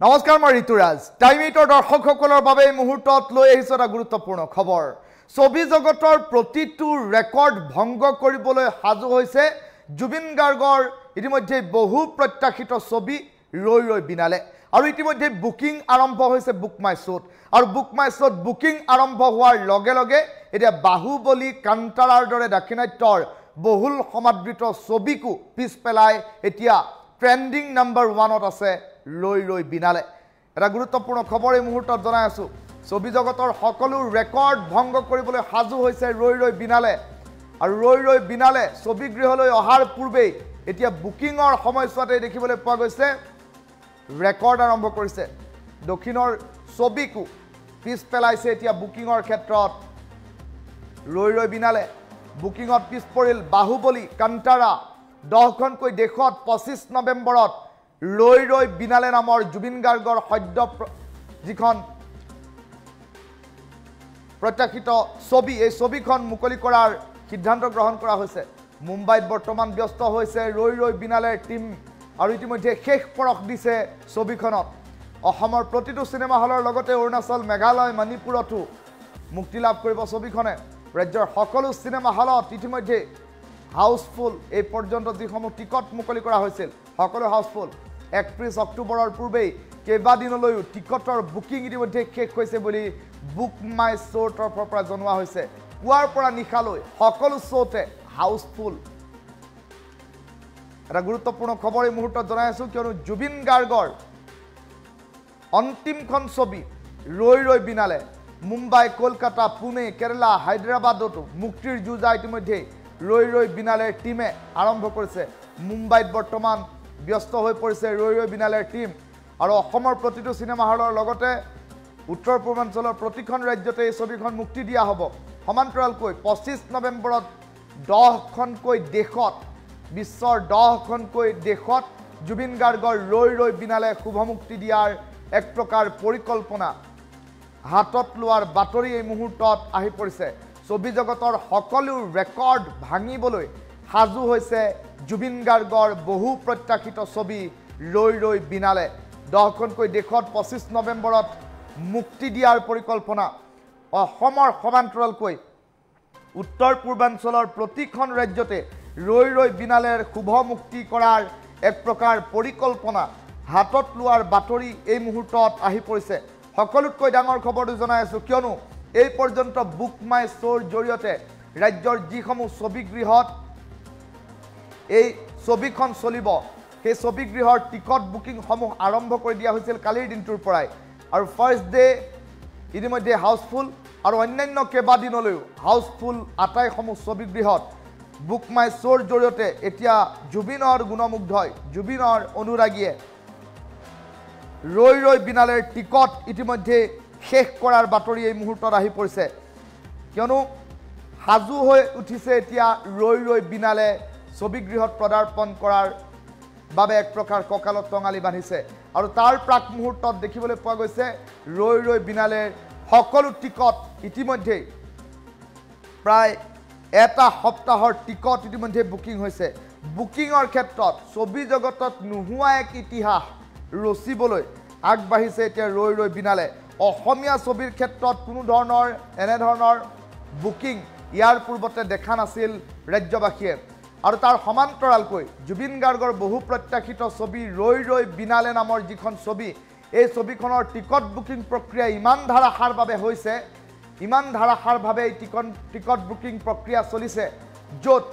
নমস্কাৰ মই ঋতুৰাজ টাইম 8 দৰ্শকসকলৰ বাবে এই মুহূৰ্তত লৈ আহিছো এটা গুৰুত্বপূৰ্ণ খবৰ ছবি জগতৰ প্ৰতিটো ৰেকৰ্ড ভংগ কৰিবলৈ সাজু হৈছে জুবিন গাৰ্গৰ ইতিমধ্যে বহু প্ৰত্যাশিত ছবি ৰৈ ৰৈ বিনালে আৰু ইতিমধ্যে বুকিং আৰম্ভ হৈছে বুক মাই শ্ব'ত আৰু বুক মাই শ্ব'ত বুকিং আৰম্ভ হোৱাৰ লগে লগে এতিয়া বাহুবলী কান্তাৰাৰ দৰে দাক্ষিণাত্যৰ বহুল সমাদৃত ছবিকো পিছ পেলাই এতিয়া ট্ৰেন্ডিং নাম্বাৰ 1ত আছে ৰৈ ৰৈ বিনালে এটা গুৰুত্বপূৰ্ণ খবৰ এই মুহূৰ্তত জনাই আছো ছবি জগতৰ সকলো ৰেকৰ্ড ভংগ কৰিবলৈ সাজু হৈছে ৰৈ ৰৈ বিনালে আৰু ৰৈ ৰৈ বিনালে ছবি গৃহলৈ অহাৰ পূৰ্বে এতিয়া বুকিংৰ সময়ছোৱাতে দেখিবলৈ পোৱা গৈছে ৰেকৰ্ড আৰম্ভ কৰিছে দক্ষিণৰ ছবিকো পিছ পেলাইছে এতিয়া বুকিংৰ ক্ষেত্ৰত ৰৈ ৰৈ বিনালে বুকিংত পিছ পৰিল বাহুবলী কান্তাৰা 10খনকৈ দেশত 25 নৱেম্বৰত ৰৈ ৰৈ বিনালে নামৰ জুবিন গাৰ্গৰ সদ্য যিখন প্ৰত্যাশিত ছবি এই ছবিখন মুকলি কৰাৰ সিদ্ধান্ত গ্ৰহণ কৰা হৈছে মুম্বাইত বৰ্তমান ব্যস্ত হৈছে ৰৈ ৰৈ বিনালেৰ টিম আৰু ইতিমধ্যে শেষ পৰখ দিছে ছবিখনত অসমৰ প্ৰতিটো চিনেমা হলৰ লগতে অৰুণাচল মেঘালয় মণিপুৰতো মুক্তি লাভ কৰিব ছবিখনে ৰাজ্যৰ সকলো চিনেমা হলত ইতিমধ্যে হাউসফুল এই পৰ্যন্ত যিসমূহ টিকট মুকলি কৰা হৈছিল সকলো হাউসফুল 31 অক্টোবৰৰ পূৰ্বেই কেইবাদিনলৈও টিকটৰ বুকিং ইতিমধ্যে শেষ হৈছে বুলি বুক মাই শ্ব'ৰ তৰফৰ পৰা জনোৱা হৈছে পুৱাৰ পৰা নিশালৈ সকলো শ্ব'তে হাউসফুল এটা গুৰুত্বপূৰ্ণ খবৰ এই মুহূৰ্তত জনাই আছো কিয়নো জুবিন গাৰ্গৰ অন্তিমখন ছবি ৰৈ ৰৈ বিনালে মুম্বাই কলকাতা পুনে কেৰালা হায়দৰাবাদতো মুক্তিৰ যুঁজা ইতিমধ্যে ৰৈ ৰৈ বিনালেৰ টিমে আৰম্ভ কৰিছে মুম্বাইত বৰ্তমান ব্যস্ত হৈ পৰিছে ৰৈ ৰৈ বিনালেৰ টিম আৰু অসমৰ প্ৰতিটো চিনেমা হলৰ লগতে উত্তৰ পূৰ্বাঞ্চলৰ প্ৰতিখন ৰাজ্যতে এই ছবিখন মুক্তি দিয়া হ'ব সমান্তৰালকৈ 25 নৱেম্বৰত 10খনকৈ দেশত বিশ্বৰ 10খনকৈ দেশত জুবিন গাৰ্গৰ ৰৈ ৰৈ বিনালে শুভমুক্তি দিয়াৰ এক প্ৰকাৰ পৰিকল্পনা হাতত লোৱাৰ বাতৰি এই মুহূৰ্তত আহি পৰিছে ছবি জগতৰ সকলো ৰেকৰ্ড ভাঙিবলৈ সাজু হৈছে জুবিন গাৰ্গৰ বহু প্ৰত্যাশিত ছবি ৰৈ ৰৈ বিনালে 10খনকৈ দেশত 25 নৱেম্বৰত মুক্তি দিয়াৰ পৰিকল্পনা অসমৰ সমান্তৰালকৈ উত্তৰ পূৰ্বাঞ্চলৰ প্ৰতিখন ৰাজ্যতে ৰৈ ৰৈ বিনালেৰ শুভ মুক্তি কৰাৰ এক প্ৰকাৰ পৰিকল্পনা হাতত লোৱাৰ বাতৰি এই মুহূৰ্তত আহি পৰিছে সকলোতকৈ ডাঙৰ খবৰটো জনাই আছো কিয়নো এই পৰ্যন্ত বুক মাই শ্ব'ৰ জৰিয়তে ৰাজ্যৰ যিসমূহ ছবিগৃহত এই ছবিখন চলিব সেই ছবিগৃহৰ টিকট বুকিংসমূহ আৰম্ভ কৰি দিয়া হৈছিল কালিৰ দিনটোৰ পৰাই আৰু ফাৰ্ষ্ট ডে ইতিমধ্যে হাউসফুল আৰু অন্যান্য কেইবাদিনলৈও হাউসফুল আটাইসমূহ ছবিগৃহত বুক মাই শ্ব'ৰ জৰিয়তে এতিয়া জুবিনৰ গুণমুগ্ধই জুবিনৰ অনুৰাগীয়ে ৰৈ ৰৈ বিনালেৰ টিকট ইতিমধ্যে শেষ কৰাৰ বাতৰি এই মুহূৰ্তত আহি পৰিছে কিয়নো সাজু হৈ উঠিছে এতিয়া ৰৈ ৰৈ বিনালে ছবিগৃহত পদাৰ্পণ কৰাৰ বাবে এক প্ৰকাৰ কঁকালত টঙালি বান্ধিছে আৰু তাৰ প্ৰাক মুহূৰ্তত দেখিবলৈ পোৱা গৈছে ৰৈ ৰৈ বিনালেৰ সকলো টিকট ইতিমধ্যে প্ৰায় এটা সপ্তাহৰ টিকট ইতিমধ্যে বুকিং হৈছে বুকিংৰ ক্ষেত্ৰত ছবি জগতত নোহোৱা এক ইতিহাস ৰচিবলৈ আগবাঢ়িছে এতিয়া ৰৈ ৰৈ বিনালে অসমীয়া ছবিৰ ক্ষেত্ৰত কোনো ধৰণৰ এনে ধৰণৰ বুকিং ইয়াৰ পূৰ্বতে দেখা নাছিল ৰাজ্যবাসীয়ে আৰু তাৰ সমান্তৰালকৈ জুবিন গাৰ্গৰ বহু প্ৰত্যাশিত ছবি ৰৈ ৰৈ বিনালে নামৰ যিখন ছবি এই ছবিখনৰ টিকট বুকিং প্ৰক্ৰিয়া ইমান ধাৰাসাৰভাৱে হৈছে ইমান ধাৰাসাৰভাৱে এই টিকট বুকিং প্ৰক্ৰিয়া চলিছে য'ত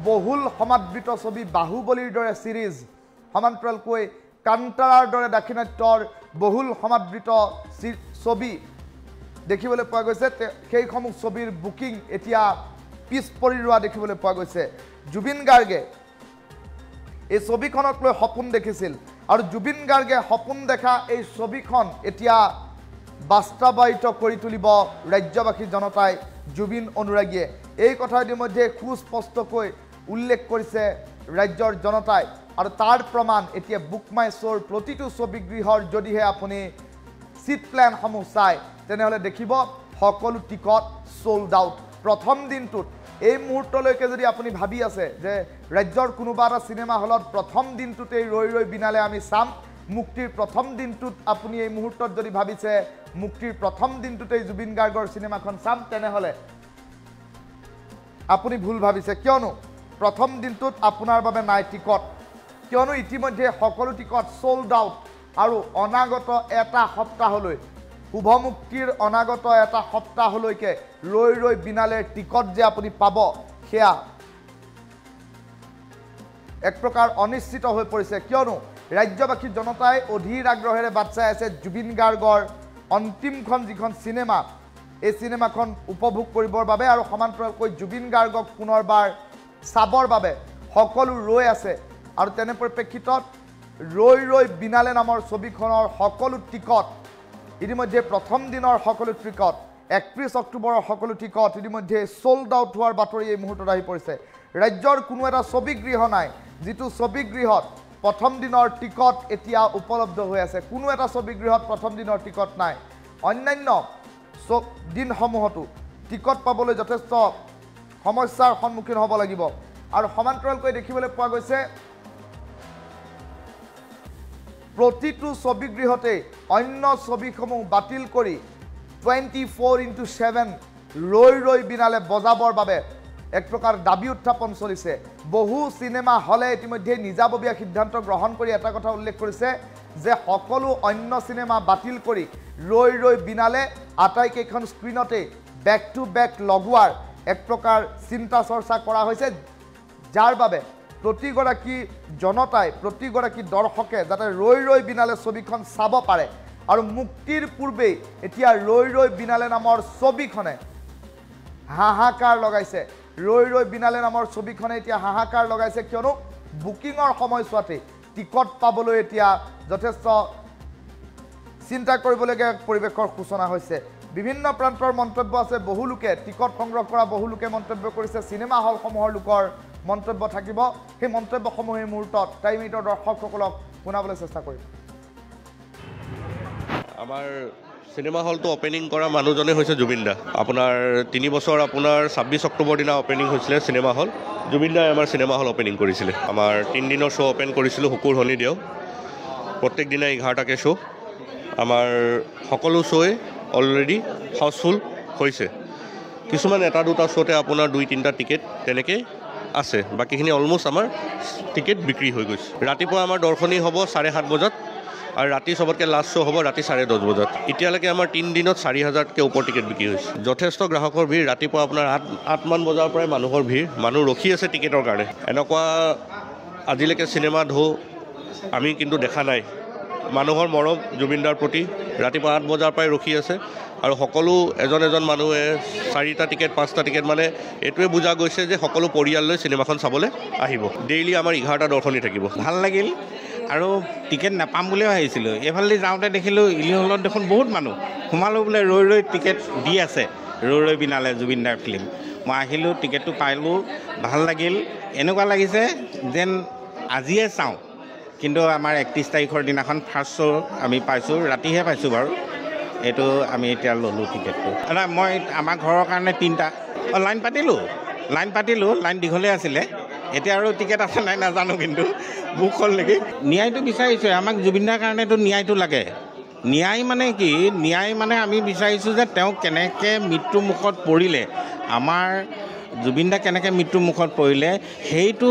বহুল সমাদৃত ছবি বাহুবলীৰ দৰে সিৰিজ সমান্তৰালকৈ কান্তাৰাৰ দৰে দাক্ষিণাত্যৰ বহুল সমাদৃত ছবি দেখিবলৈ পোৱা গৈছে সেইসমূহ ছবিৰ বুকিং এতিয়া পিছ পৰি ৰোৱা দেখিবলৈ পোৱা গৈছে জুবিন গাৰ্গে এই ছবিখনক লৈ সপোন দেখিছিল আৰু জুবিন গাৰ্গে সপোন দেখা এই ছবিখন এতিয়া বাস্তৱায়িত কৰি তুলিব ৰাজ্যবাসী জনতাই জুবিন অনুৰাগীয়ে এই কথা ইতিমধ্যে সুস্পষ্টকৈ উল্লেখ কৰিছে ৰাজ্যৰ জনতাই আৰু তাৰ প্ৰমাণ এতিয়া বুক মাই শ্ব'ৰ প্ৰতিটো ছবিগৃহৰ যদিহে আপুনি সিট প্লেনসমূহ চাই তেনেহ'লে দেখিব সকলো টিকট সোল্ড আউট প্ৰথম দিনটোত এই মুহূৰ্তলৈকে যদি আপুনি ভাবি আছে যে ৰাজ্যৰ কোনোবা এটা চিনেমা হলত প্ৰথম দিনটোতেই ৰৈ ৰৈ বিনালে আমি চাম মুক্তিৰ প্ৰথম দিনটোত আপুনি এই মুহূৰ্তত যদি ভাবিছে মুক্তিৰ প্ৰথম দিনটোতেই জুবিন গাৰ্গৰ চিনেমাখন চাম তেনেহ'লে আপুনি ভুল ভাবিছে কিয়নো প্ৰথম দিনটোত আপোনাৰ বাবে নাই টিকট কিয়নো ইতিমধ্যে সকলো টিকট সোল্ড আউট আৰু অনাগত এটা সপ্তাহলৈ শুভ মুক্তিৰ অনাগত এটা সপ্তাহলৈকে ৰৈ ৰৈ বিনালেৰ টিকট যে আপুনি পাব সেয়া এক প্ৰকাৰ অনিশ্চিত হৈ পৰিছে কিয়নো ৰাজ্যবাসী জনতাই অধীৰ আগ্ৰহেৰে বাট চাই আছে জুবিন গাৰ্গৰ অন্তিমখন যিখন চিনেমা এই চিনেমাখন উপভোগ কৰিবৰ বাবে আৰু সমান্তৰালকৈ জুবিন গাৰ্গক পুনৰবাৰ চাবৰ বাবে সকলো ৰৈ আছে আৰু তেনে পৰিপ্ৰেক্ষিতত ৰৈ ৰৈ বিনালে নামৰ ছবিখনৰ সকলো টিকট ইতিমধ্যে প্ৰথম দিনৰ সকলো টিকট 31 অক্টোবৰৰ সকলো টিকট ইতিমধ্যে সোল্ড আউট হোৱাৰ বাতৰি এই মুহূৰ্তত আহি পৰিছে ৰাজ্যৰ কোনো এটা ছবিগৃহ নাই যিটো ছবিগৃহত প্ৰথম দিনৰ টিকট এতিয়া উপলব্ধ হৈ আছে কোনো এটা ছবিগৃহত প্ৰথম দিনৰ টিকট নাই অন্যান্য দিনসমূহতো টিকট পাবলৈ যথেষ্ট সমস্যাৰ সন্মুখীন হ'ব লাগিব আৰু সমান্তৰালকৈ দেখিবলৈ পোৱা গৈছে প্ৰতিটো ছবিগৃহতে অন্য ছবিসমূহ বাতিল কৰি 24/7 ৰৈ ৰৈ বিনালে বজাবৰ বাবে এক প্ৰকাৰ দাবী উত্থাপন চলিছে বহু সিনেমা হলে ইতিমধ্যে নিজাববীয়া সিদ্ধান্ত গ্ৰহণ কৰি এটা কথা উল্লেখ কৰিছে যে সকলো অন্য সিনেমা বাতিল কৰি ৰৈ ৰৈ বিনালে আটাইকেইখন স্ক্ৰিনতে বেক টু বেক লগোৱাৰ এক প্ৰকাৰ চিন্তা চৰ্চা কৰা হৈছে যাৰ বাবে প্ৰতিগৰাকী জনতাই প্ৰতিগৰাকী দৰ্শকে যাতে ৰৈ ৰৈ বিনালে ছবিখন চাব পাৰে আৰু মুক্তিৰ পূৰ্বে এতিয়া ৰৈ ৰৈ বিনালে নামৰ ছবিখনে হাহাকাৰ লগাইছে ৰৈ ৰৈ বিনালে নামৰ ছবিখনে এতিয়া হাহাকাৰ লগাইছে কিয়নো বুকিংৰ সময়ছোৱাতে টিকট পাবলৈ এতিয়া যথেষ্ট চিন্তা কৰিবলগীয়া পৰিৱেশৰ সূচনা হৈছে বিভিন্ন প্ৰান্তৰ মন্তব্য আছে বহু লোকে টিকট সংগ্ৰহ কৰা বহু লোকে মন্তব্য কৰিছে সিনেমা হলসমূহৰ লোকৰ মন্তব্য থাকিব সেই মন্তব্যসমূহ এই মুহূৰ্তত টাইম 8ৰ দৰ্শকসকলক শুনাবলৈ চেষ্টা কৰিম আমাৰ সিনেমা হলটো ওপেনিং কৰা মানুহজনে হৈছে জুবিন দা আপোনাৰ 3 বছৰ আপোনাৰ 26 অক্টোবৰ দিনা ওপেনিং হৈছিলে সিনেমা হল জুবিন দাই আমাৰ সিনেমা হল ওপেনিং কৰিছিলে আমাৰ 3 দিনৰ শ্ব' ওপেন কৰিছিলোঁ শুকুৰ শনি দেও প্ৰত্যেক দিনা 11টাকে শ্ব' আমাৰ সকলো শ্ব'ই অলৰেডি হাউচফুল হৈছে কিছুমান এটা দুটা শ্ব'তে আপোনাৰ 2-3টা টিকেট তেনেকৈ আছে বাকীখিনি অলমোষ্ট আমাৰ টিকেট বিক্ৰী হৈ গৈছে ৰাতিপুৱা আমাৰ দৰ্শনী হ'ব 7:30 বজাত আৰু ৰাতি সবতকৈ লাষ্ট শ্ব' হ'ব ৰাতি 10:30 বজাত এতিয়ালৈকে আমাৰ 3 দিনত 4,000তকৈ ওপৰ টিকেট বিক্ৰী হৈছে যথেষ্ট গ্ৰাহকৰ ভিৰ ৰাতিপুৱা আপোনাৰ 8মান বজাৰ পৰাই মানুহৰ ভিৰ মানুহ ৰখি আছে টিকেটৰ কাৰণে এনেকুৱা আজিলৈকে চিনেমা ঢৌ আমি কিন্তু দেখা নাই মানুহৰ মৰম জুবিনদাৰ প্ৰতি ৰাতিপুৱা 8 বজাৰ পৰাই ৰখি আছে আৰু সকলো এজন মানুহে 4টা টিকেট 5টা টিকেট মানে এইটোৱে বুজা গৈছে যে সকলো পৰিয়াললৈ চিনেমাখন চাবলৈ আহিব ডেইলি আমাৰ 11টা দৰ্শনী থাকিব ভাল লাগিল আৰু টিকেট নাপাম বুলিও ভাবিছিলোঁ এইফালে যাওঁতে দেখিলোঁ ইলি হলত দেখোন বহুত মানুহ সোমালোঁ বোলে ৰৈ ৰৈ টিকেট দি আছে ৰৈ ৰৈ বিনালে জুবিন দাৰ ফিল্ম মই আহিলোঁ টিকেটটো পালোঁ ভাল লাগিল এনেকুৱা লাগিছে যেন আজিয়ে চাওঁ কিন্তু আমাৰ 31 তাৰিখৰ দিনাখন ফাৰ্ষ্ট শ্ব' আমি পাইছোঁ ৰাতিহে পাইছোঁ বাৰু এইটো আমি এতিয়া ল'লোঁ টিকেটটো মই আমাৰ ঘৰৰ কাৰণে 3টা লাইন পাতিলোঁ লাইন দীঘলে আছিলে এতিয়া আৰু টিকেট আছে নাই নাজানো কিন্তু বুক হ'ল নেকি ন্যায়টো বিচাৰিছোঁ আমাক জুবিনদাৰ কাৰণেতো ন্যায়টো লাগে ন্যায় মানে কি ন্যায় মানে আমি বিচাৰিছোঁ যে তেওঁ কেনেকৈ মৃত্যুমুখত পৰিলে আমাৰ জুবিনদা কেনেকৈ মৃত্যুমুখত পৰিলে সেইটো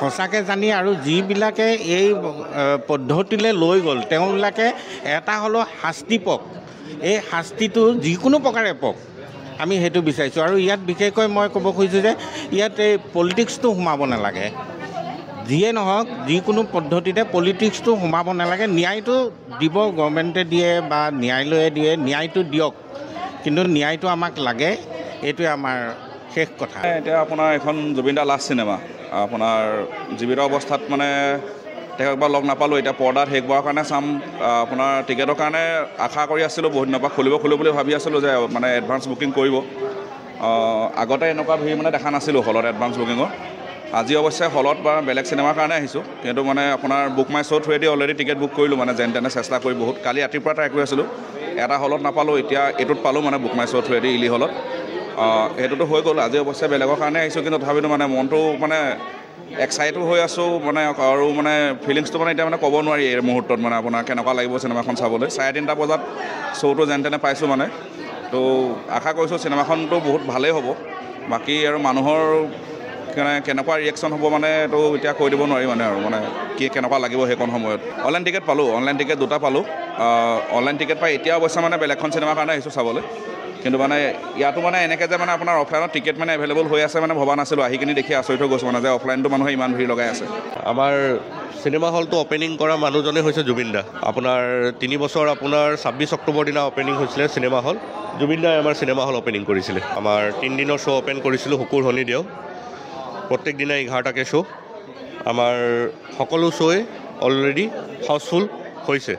সঁচাকৈ জানি আৰু যিবিলাকে এই পদ্ধতিলৈ লৈ গ'ল তেওঁবিলাকে এটা হ'লেও শাস্তি পাওক এই শাস্তিটো যিকোনো প্ৰকাৰে পাওক আমি সেইটো বিচাৰিছোঁ আৰু ইয়াত বিশেষকৈ মই ক'ব খুজিছোঁ যে ইয়াত এই পলিটিক্সটো সোমাব নালাগে যিয়ে নহওক যিকোনো পদ্ধতিতে পলিটিক্সটো সোমাব নালাগে ন্যায়টো দিব গভৰ্ণমেণ্টে দিয়ে বা ন্যায়ালয়ে দিয়ে ন্যায়টো দিয়ক কিন্তু ন্যায়টো আমাক লাগে এইটোৱে আমাৰ শেষ কথা এতিয়া আপোনাৰ এখন জুবিন দা লাষ্ট চিনেমা আপোনাৰ জীৱিত অৱস্থাত মানে তেওঁক একবাৰ লগ নাপালোঁ এতিয়া পৰ্দাত শেষ হোৱাৰ কাৰণে চাম আপোনাৰ টিকেটৰ কাৰণে আশা কৰি আছিলোঁ বহুত দিনৰ পৰা খুলিব বুলি ভাবি আছিলোঁ যে মানে এডভান্স বুকিং কৰিব আগতে এনেকুৱা ভিৰ মানে দেখা নাছিলোঁ হলত এডভান্স বুকিঙৰ আজি অৱশ্যে হলত বা বেলেগ চিনেমাৰ কাৰণে আহিছোঁ কিন্তু মানে আপোনাৰ book my show' through the already ticket book কৰিলোঁ মানে যেন তেনে চেষ্টা কৰি বহুত কালি ৰাতিপুৱা ট্ৰাই কৰি আছিলোঁ এটা হলত নাপালোঁ এতিয়া এইটোত পালোঁ মানে বুক মাই শ্ব' থ্ৰুৱেদি ইলি হলত সেইটোতো হৈ গ'ল আজি অৱশ্যে বেলেগৰ কাৰণে আহিছোঁ কিন্তু তথাপিতো মানে মনটো মানে এক্সাইটো হৈ আছোঁ মানে আৰু মানে ফিলিংছটো মানে এতিয়া মানে ক'ব নোৱাৰি এই মুহূৰ্তত মানে আপোনাৰ কেনেকুৱা লাগিব চিনেমাখন চাবলৈ 3:30 বজাত শ্ব'টো যেন তেনে পাইছোঁ মানে তো আশা কৰিছোঁ চিনেমাখনটো বহুত ভালেই হ'ব বাকী আৰু মানুহৰ কেনেকুৱা ৰিয়েকশ্যন হ'ব মানে তো এতিয়া কৈ দিব নোৱাৰি মানে আৰু মানে কেনেকুৱা লাগিব সেইকণ সময়ত অনলাইন টিকেট পালোঁ অনলাইন টিকেট 2টা পালোঁ অনলাইন টিকেট পাই এতিয়া অৱশ্যে মানে বেলেগখন চিনেমাৰ কাৰণে আহিছোঁ চাবলৈ কিন্তু মানে ইয়াতো মানে এনেকৈ যে মানে আপোনাৰ অফলাইনত টিকেট মানে এভেইলেবল হৈ আছে মানে ভবা নাছিলোঁ আহি কিনি দেখি আচৰিত হৈ গৈছোঁ মানে যে অফলাইনটো মানুহে ইমান ভিৰ লগাই আছে আমাৰ চিনেমা হলটো অপেনিং কৰা মানুহজনে হৈছে জুবিন দা আপোনাৰ 3 বছৰ আপোনাৰ 26 অক্টোবৰ দিনা অপেনিং হৈছিলে চিনেমা হল জুবিন দাই আমাৰ চিনেমা হল অপেনিং কৰিছিলে আমাৰ 3 দিনৰ শ্ব' অপেন কৰিছিলোঁ শুকুৰ শনি দেও প্ৰত্যেক দিনাই 11টাকৈ শ্ব' আমাৰ সকলো শ্ব'ই অলৰেডি হাউচফুল হৈছে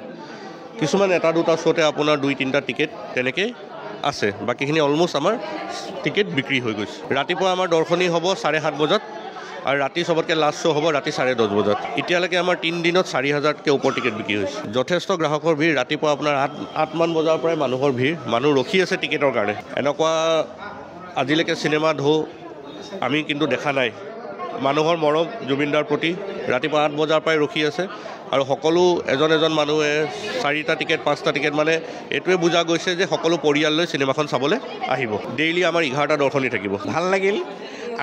কিছুমান এটা দুটা শ্ব'তে আপোনাৰ 2-3টা টিকেট তেনেকৈ আছে বাকীখিনি অলমষ্ট আমাৰ টিকেট বিক্ৰী হৈ গৈছে ৰাতিপুৱা আমাৰ দৰ্শনী হ'ব 7:30 বজাত আৰু ৰাতি চবতকৈ লাষ্ট শ্ব' হ'ব ৰাতি 10:30 বজাত এতিয়ালৈকে আমাৰ 3 দিনত 4,000তকৈ ওপৰ টিকেট বিক্ৰী হৈছে যথেষ্ট গ্ৰাহকৰ ভিৰ ৰাতিপুৱা আপোনাৰ 8মান বজাৰ পৰাই মানুহৰ ভিৰ মানুহ ৰখি আছে টিকেটৰ কাৰণে এনেকুৱা আজিলৈকে চিনেমা ঢৌ আমি কিন্তু দেখা নাই মানুহৰ মৰম জুবিনদাৰ প্ৰতি ৰাতিপুৱা 8 বজাৰ পৰাই ৰখি আছে আৰু সকলো এজন মানুহে 4টা টিকেট 5টা টিকেট মানে এইটোৱে বুজা গৈছে যে সকলো পৰিয়াললৈ চিনেমাখন চাবলৈ আহিব ডেইলি আমাৰ 11টা দৰ্শনী থাকিব ভাল লাগিল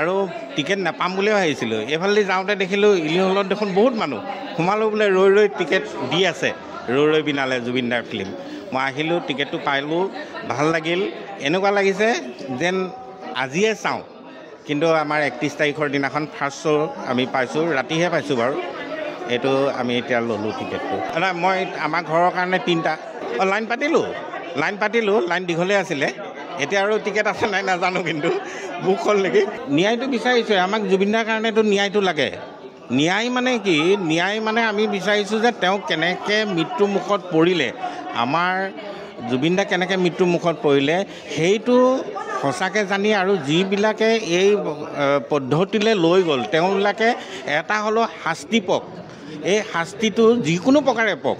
আৰু টিকেট নাপাম বুলিও ভাবিছিলোঁ এইফালেদি যাওঁতে দেখিলোঁ ইলি হলত দেখোন বহুত মানুহ সোমালোঁ বোলে ৰৈ টিকেট দি আছে ৰৈ বিনালে জুবিনদাৰ ফিল্ম মই আহিলোঁ টিকেটটো পালোঁ ভাল লাগিল এনেকুৱা লাগিছে যেন আজিয়ে চাওঁ কিন্তু আমাৰ 31 তাৰিখৰ দিনাখন ফাৰ্ষ্ট শ্ব' আমি পাইছোঁ ৰাতিহে পাইছোঁ বাৰু এইটো আমি এতিয়া ল'লোঁ টিকেটটো নাই মই আমাৰ ঘৰৰ কাৰণে 3টা লাইন পাতিলোঁ লাইন দীঘলে আছিলে এতিয়া আৰু টিকেট আছে নাই নাজানো কিন্তু বুক হ'ল নেকি ন্যায়টো বিচাৰিছোঁ আমাক জুবিনদাৰ কাৰণেতো ন্যায়টো লাগে ন্যায় মানে কি ন্যায় মানে আমি বিচাৰিছোঁ যে তেওঁ কেনেকৈ মৃত্যুমুখত পৰিলে আমাৰ জুবিনদা কেনেকৈ মৃত্যুমুখত পৰিলে সেইটো সঁচাকৈ জানি আৰু যিবিলাকে এই পদ্ধতিলৈ লৈ গ'ল তেওঁবিলাকে এটা হ'লেও শাস্তি পাওক এই শাস্তিটো যিকোনো প্ৰকাৰে পাওক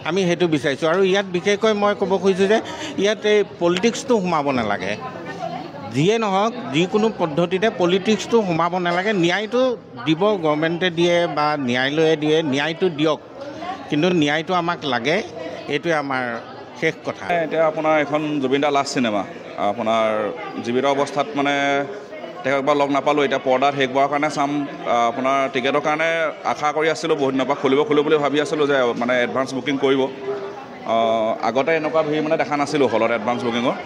আমি সেইটো বিচাৰিছোঁ আৰু ইয়াত বিশেষকৈ মই ক'ব খুজিছোঁ যে ইয়াত এই পলিটিক্সটো সোমাব নালাগে যিয়ে নহওক যিকোনো পদ্ধতিতে পলিটিক্সটো সোমাব নালাগে ন্যায়টো দিব গভৰ্ণমেণ্টে দিয়ে বা ন্যায়ালয়ে দিয়ে ন্যায়টো দিয়ক কিন্তু ন্যায়টো আমাক লাগে এইটোৱে আমাৰ শেষ কথা এতিয়া আপোনাৰ এখন জুবিন দা লাষ্ট চিনেমা আপোনাৰ জীৱিত অৱস্থাত মানে তেওঁক একবাৰ লগ নাপালোঁ এতিয়া পৰ্দাত শেষ হোৱাৰ কাৰণে চাম আপোনাৰ টিকেটৰ কাৰণে আশা কৰি আছিলোঁ বহুত দিনৰ পৰা খুলিব বুলি ভাবি আছিলোঁ যে মানে এডভান্স বুকিং কৰিব আগতে এনেকুৱা ভিৰ মানে দেখা নাছিলোঁ হলত এডভান্স বুকিঙৰ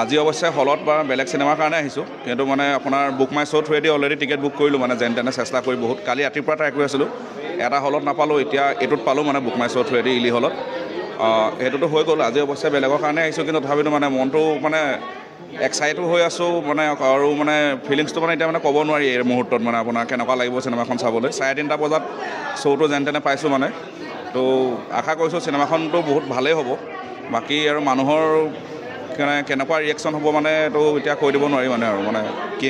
আজি অৱশ্যে হলত বা বেলেগ চিনেমাৰ কাৰণে আহিছোঁ কিন্তু মানে আপোনাৰ book my show' through the already ticket book কৰিলোঁ মানে যেন তেনে চেষ্টা কৰি বহুত কালি ৰাতিৰ পৰা ট্ৰাই কৰি আছিলোঁ এটা হলত নাপালোঁ এতিয়া এইটোত পালোঁ মানে বুক মাই শ্ব' থ্ৰুৱেদি ইলি হলত সেইটোতো হৈ গ'ল আজি অৱশ্যে বেলেগৰ কাৰণে আহিছোঁ কিন্তু তথাপিতো মানে মনটো মানে এক্সাইটো হৈ আছোঁ মানে আৰু মানে ফিলিংছটো মানে এতিয়া মানে ক'ব নোৱাৰি এই মুহূৰ্তত মানে আপোনাৰ কেনেকুৱা লাগিব চিনেমাখন চাবলৈ 3:30 বজাত শ্ব'টো যেন তেনে পাইছোঁ মানে তো আশা কৰিছোঁ চিনেমাখনটো বহুত ভালেই হ'ব বাকী আৰু মানুহৰ কেনেকুৱা ৰিয়েকশ্যন হ'ব মানে তো এতিয়া কৈ দিব নোৱাৰি মানে আৰু মানে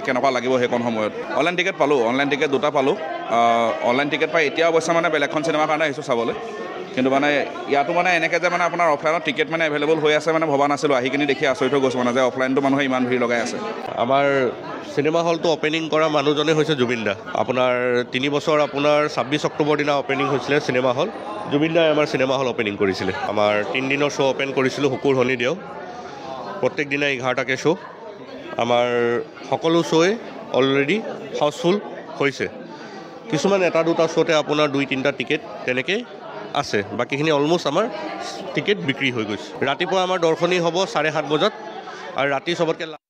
কেনেকুৱা লাগিব সেইকণ সময়ত অনলাইন টিকেট পালোঁ অনলাইন টিকেট 2টা পালোঁ অনলাইন টিকেট পাই এতিয়া অৱশ্যে মানে বেলেগখন চিনেমাৰ কাৰণে আহিছোঁ চাবলৈ কিন্তু মানে ইয়াতো মানে এনেকৈ যে মানে আপোনাৰ অফলাইনত টিকেট মানে এভেইলেবল হৈ আছে মানে ভবা নাছিলোঁ আহি কিনি দেখি আচৰিত হৈ গৈছোঁ মানে যে অফলাইনটো মানুহে ইমান ভিৰ লগাই আছে আমাৰ চিনেমা হলটো অপেনিং কৰা মানুহজনে হৈছে জুবিন দা আপোনাৰ 3 বছৰ আপোনাৰ 26 অক্টোবৰ দিনা অপেনিং হৈছিলে চিনেমা হল জুবিন দাই আমাৰ চিনেমা হল অপেনিং কৰিছিলে আমাৰ 3 দিনৰ শ্ব' অপেন কৰিছিলোঁ শুকুৰ শনি দেও প্ৰত্যেক দিনাই 11টাকৈ শ্ব' আমাৰ সকলো শ্ব'ই অলৰেডি হাউচফুল হৈছে কিছুমান এটা দুটা শ্ব'তে আপোনাৰ 2-3টা টিকেট তেনেকৈ আছে বাকীখিনি অলমষ্ট আমাৰ টিকেট বিক্ৰী হৈ গৈছে ৰাতিপুৱা আমাৰ দৰ্শনী হ'ব 7:30 বজাত আৰু ৰাতি চবতকৈ